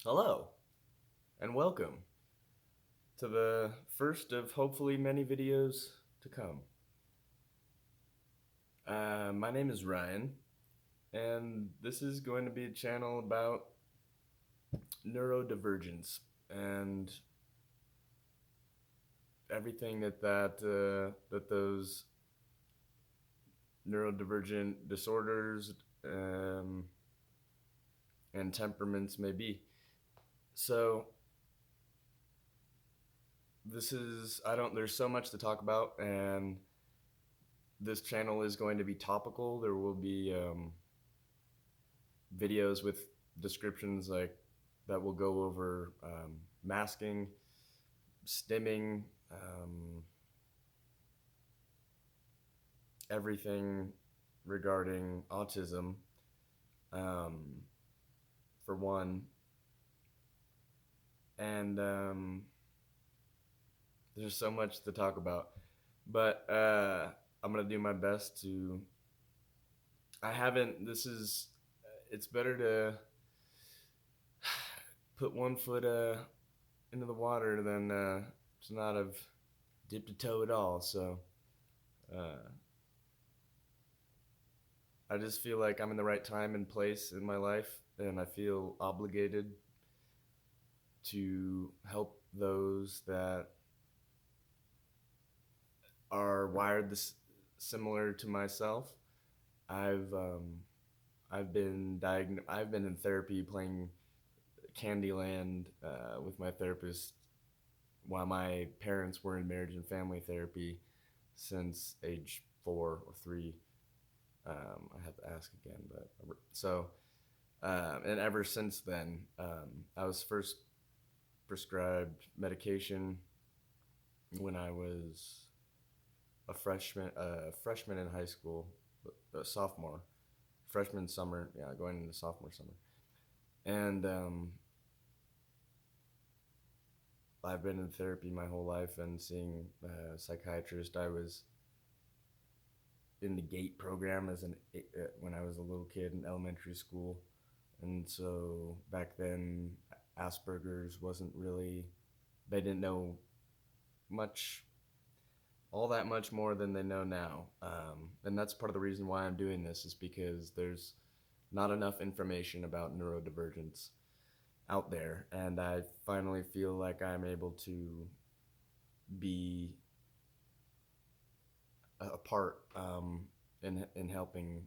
Hello, and welcome to the first of hopefully many videos to come. My name is Ryan, and this is going to be a channel about neurodivergence and everything that those neurodivergent disorders and temperaments may be. So there's so much to talk about, and this channel is going to be topical. There will be videos with descriptions like that will go over masking, stimming, everything regarding autism, for one, and there's so much to talk about. But I'm gonna do my best to. I haven't. This is. It's better to put one foot into the water than to not have dipped a toe at all. So uh, I just feel like I'm in the right time and place in my life, and I feel obligated to help those that are wired similar to myself. I've um, I've been in therapy playing Candyland with my therapist while my parents were in marriage and family therapy since age 4 or 3. I have to ask again, but so and ever since then, I was first prescribed medication when I was a freshman in high school, a sophomore, freshman summer, yeah, going into sophomore summer, and I've been in therapy my whole life and seeing a psychiatrist. I was in the GATE program when I was a little kid in elementary school, and so back then Asperger's wasn't really. They didn't know much, all that much more than they know now, and that's part of the reason why I'm doing this is because there's not enough information about neurodivergence out there, and I finally feel like I'm able to be a part in helping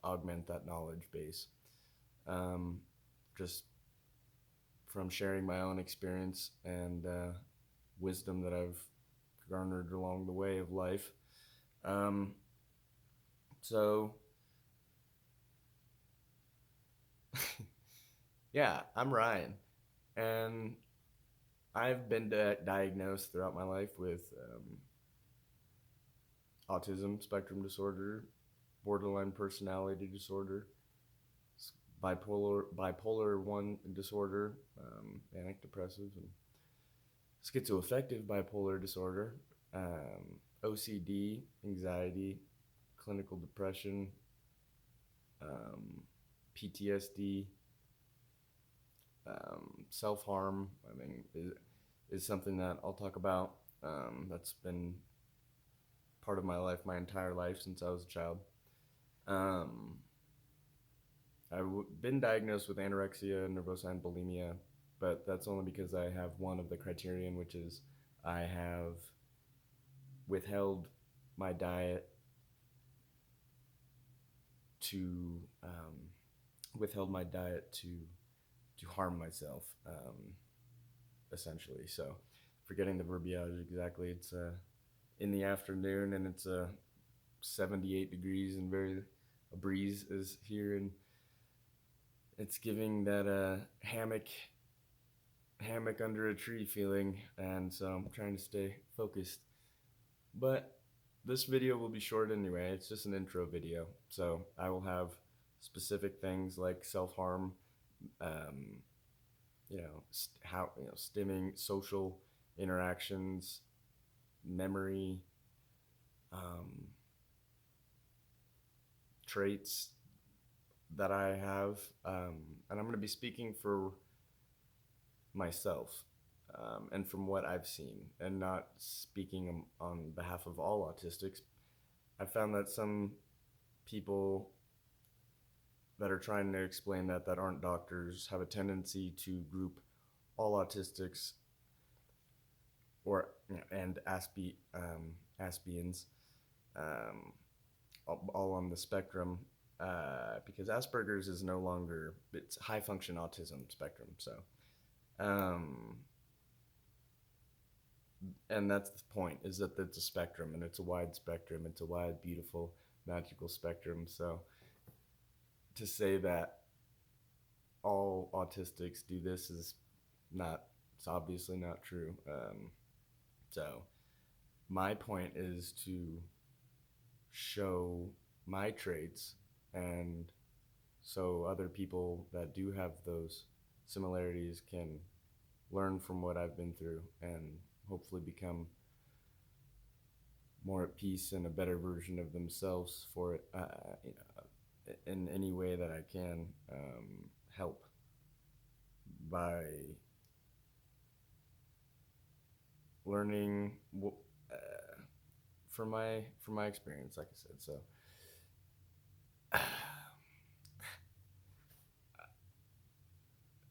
augment that knowledge base. Um, just from sharing my own experience and wisdom that I've garnered along the way of life. Um, so, yeah, I'm Ryan, and I've been diagnosed throughout my life with autism spectrum disorder, borderline personality disorder, bipolar 1 disorder, manic depressive, and schizoaffective bipolar disorder, OCD, anxiety, clinical depression, PTSD, self harm. I mean, is something that I'll talk about. That's been part of my life, my entire life since I was a child. Um, I've been diagnosed with anorexia, nervosa, and bulimia, but that's only because I have one of the criterion, which is I have withheld my diet to to harm myself, essentially. So, forgetting the verbiage exactly, it's in the afternoon and it's 78 degrees and a breeze is here, and it's giving that hammock under a tree feeling, and so I'm trying to stay focused. But this video will be short anyway. It's just an intro video, so I will have specific things like self-harm, um, stimming, social interactions, memory, um, traits that I have, and I'm going to be speaking for myself, and from what I've seen, and not speaking on behalf of all autistics, I found that some people that are trying to explain that aren't doctors have a tendency to group all autistics or and Aspians, um, all on the spectrum, because Asperger's is no longer, it's high function autism spectrum. So, um, and that's the point, is that it's a spectrum, and it's a wide spectrum. It's a wide, beautiful, magical spectrum. So to say that all autistics do this is not, it's obviously not true. So my point is to show my traits, and so other people that do have those similarities can learn from what I've been through and hopefully become more at peace and a better version of themselves for it, in any way that I can, help by learning, from my experience, like I said. So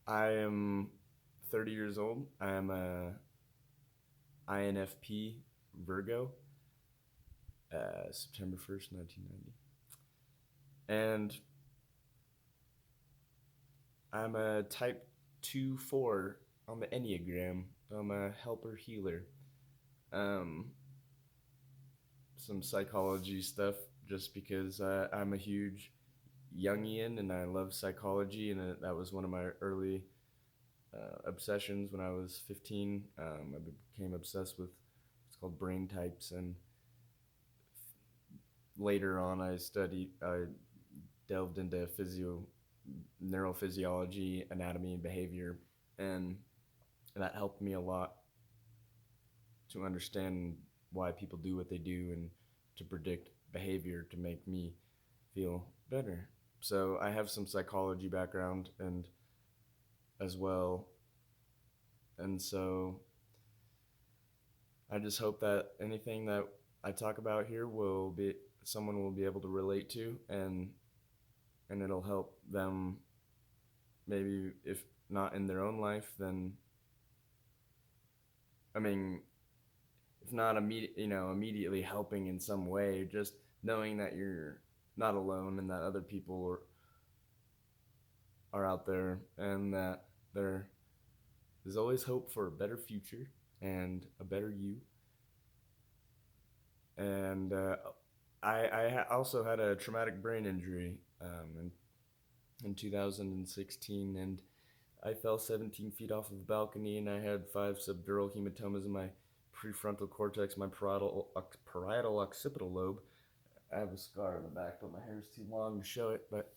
I am 30 years old. I am a INFP Virgo, September 1st, 1990. And I'm a type 2/4 on the Enneagram. I'm a helper healer. Um, some psychology stuff, just because I'm a huge Jungian and I love psychology, and that was one of my early obsessions when I was 15. I became obsessed with what's called brain types, and later on I delved into neurophysiology, anatomy, and behavior, and that helped me a lot to understand why people do what they do and to predict behavior to make me feel better. So I have some psychology background and as well, and so I just hope that anything that I talk about here will be, someone will be able to relate to, and it'll help them, maybe if not in their own life, then, I mean, if not immediately helping in some way, just knowing that you're not alone and that other people are out there, and that there is always hope for a better future and a better you. And I also had a traumatic brain injury, in 2016, and I fell 17 feet off of a balcony, and I had 5 subdural hematomas in my prefrontal cortex, my parietal occipital lobe. I have a scar on the back, but my hair is too long to show it. But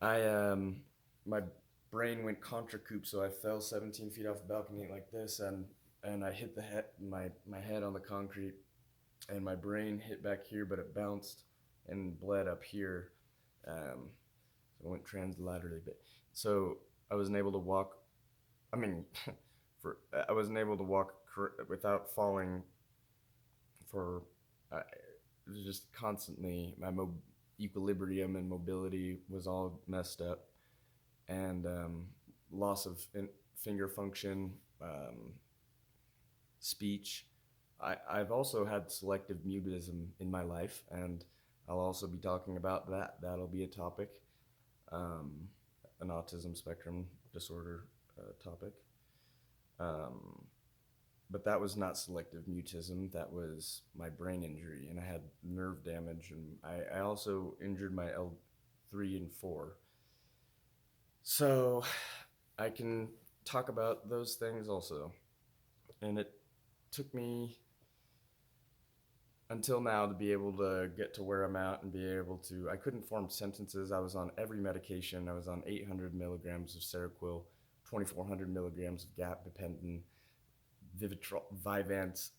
my brain went contra-coup, so I fell 17 feet off the balcony like this, and I hit my head on the concrete, and my brain hit back here, but it bounced and bled up here. So it went translaterally, but so I wasn't able to walk. I mean, I wasn't able to walk without falling. For it was just constantly, my equilibrium and mobility was all messed up, and loss of finger function, speech. I've also had selective mutism in my life, and I'll also be talking about that. That'll be a topic, an autism spectrum disorder topic. But that was not selective mutism. That was my brain injury, and I had nerve damage, and I also injured my L3 and 4. So I can talk about those things also. And it took me until now to be able to get to where I'm at and be able to, I couldn't form sentences. I was on every medication. I was on 800 milligrams of Seroquel, 2,400 milligrams of gabapentin, Vyvanse,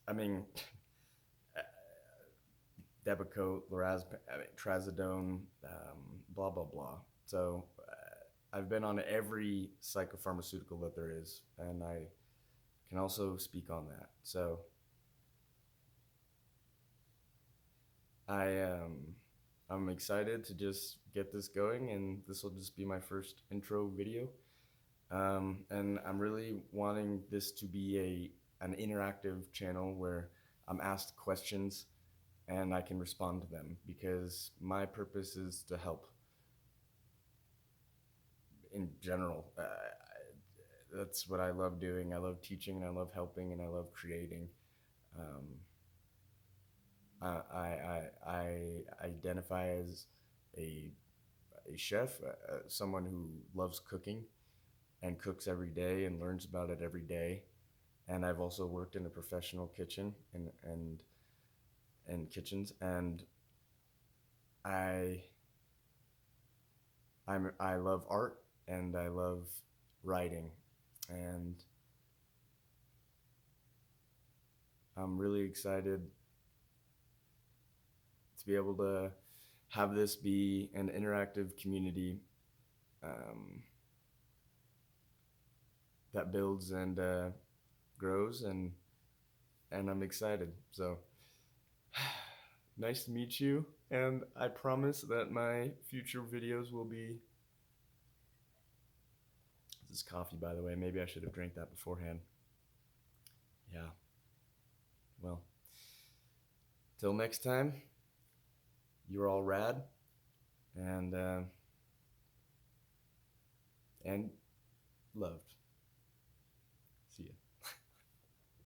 Depakote, trazodone, blah, blah, blah. So I've been on every psychopharmaceutical that there is, and I can also speak on that. So I I'm excited to just get this going, and this will just be my first intro video. And I'm really wanting this to be an interactive channel where I'm asked questions and I can respond to them, because my purpose is to help in general. That's what I love doing. I love teaching, and I love helping, and I love creating. Um, I identify as a, a chef, someone who loves cooking and cooks every day and learns about it every day. And I've also worked in a professional kitchen and kitchens, and I I love art, and I love writing, and I'm really excited to be able to have this be an interactive community, um, that builds and grows, and I'm excited. So nice to meet you, and I promise that my future videos will be. This is coffee, by the way. Maybe I should have drank that beforehand. Yeah. Well, till next time, you're all rad, and loved.